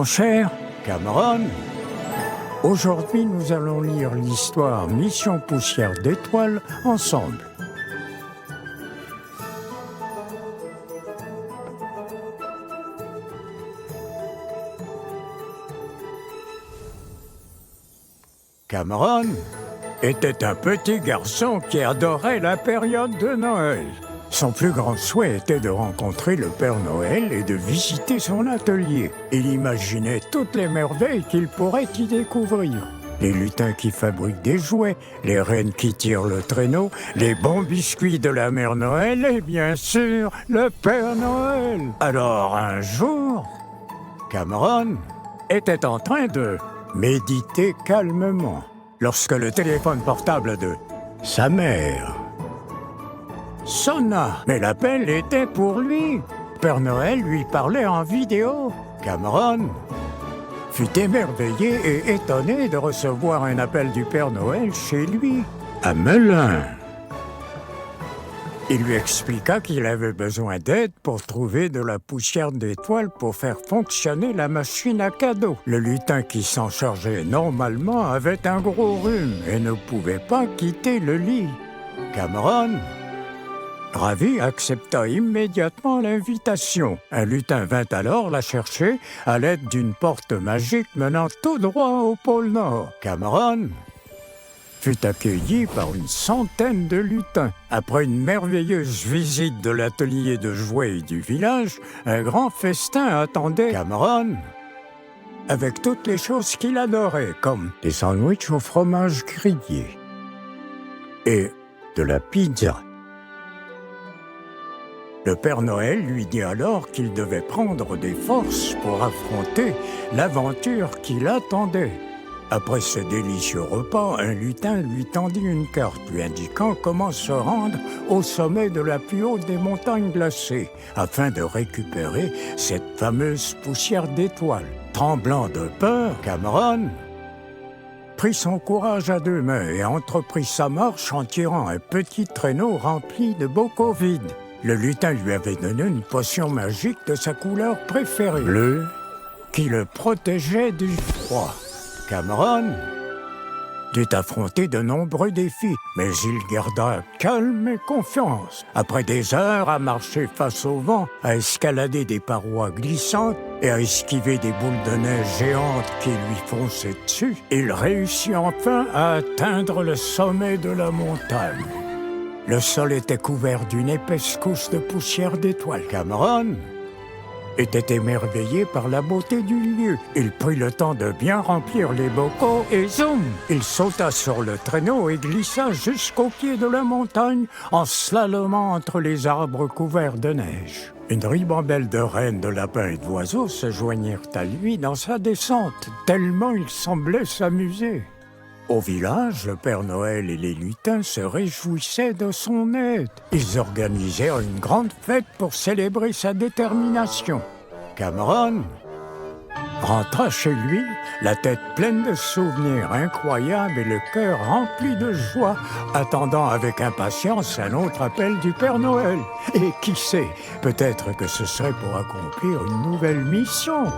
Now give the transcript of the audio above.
Mon cher Cameron, aujourd'hui nous allons lire l'histoire Mission Poussière d'étoiles ensemble. Cameron était un petit garçon qui adorait la période de Noël. Son plus grand souhait était de rencontrer le Père Noël et de visiter son atelier. Il imaginait toutes les merveilles qu'il pourrait y découvrir. Les lutins qui fabriquent des jouets, les reines qui tirent le traîneau, les bons biscuits de la Mère Noël et bien sûr, le Père Noël. Alors un jour, Cameron était en train de méditer calmement lorsque le téléphone portable de sa mère sonna, mais l'appel était pour lui. Père Noël lui parlait en vidéo. Cameron fut émerveillé et étonné de recevoir un appel du Père Noël chez lui, à Melun. Il lui expliqua qu'il avait besoin d'aide pour trouver de la poussière d'étoiles pour faire fonctionner la machine à cadeaux. Le lutin qui s'en chargeait normalement avait un gros rhume et ne pouvait pas quitter le lit. Cameron, ravi, accepta immédiatement l'invitation. Un lutin vint alors la chercher à l'aide d'une porte magique menant tout droit au pôle Nord. Cameron fut accueilli par une centaine de lutins. Après une merveilleuse visite de l'atelier de jouets du village, un grand festin attendait Cameron avec toutes les choses qu'il adorait, comme des sandwichs au fromage grillé et de la pizza. Le Père Noël lui dit alors qu'il devait prendre des forces pour affronter l'aventure qui l'attendait. Après ce délicieux repas, un lutin lui tendit une carte lui indiquant comment se rendre au sommet de la plus haute des montagnes glacées afin de récupérer cette fameuse poussière d'étoiles. Tremblant de peur, Cameron prit son courage à deux mains et entreprit sa marche en tirant un petit traîneau rempli de bocaux vides. Le lutin lui avait donné une potion magique de sa couleur préférée, bleu, qui le protégeait du froid. Cameron dut affronter de nombreux défis, mais il garda calme et confiance. Après des heures à marcher face au vent, à escalader des parois glissantes et à esquiver des boules de neige géantes qui lui fonçaient dessus, il réussit enfin à atteindre le sommet de la montagne. Le sol était couvert d'une épaisse couche de poussière d'étoiles. Cameron était émerveillé par la beauté du lieu. Il prit le temps de bien remplir les bocaux et zoom! Il sauta sur le traîneau et glissa jusqu'au pied de la montagne en slalomant entre les arbres couverts de neige. Une ribambelle de rennes, de lapins et d'oiseaux se joignirent à lui dans sa descente, tellement il semblait s'amuser. Au village, le Père Noël et les lutins se réjouissaient de son aide. Ils organisèrent une grande fête pour célébrer sa détermination. Cameron rentra chez lui, la tête pleine de souvenirs incroyables et le cœur rempli de joie, attendant avec impatience un autre appel du Père Noël. Et qui sait, peut-être que ce serait pour accomplir une nouvelle mission.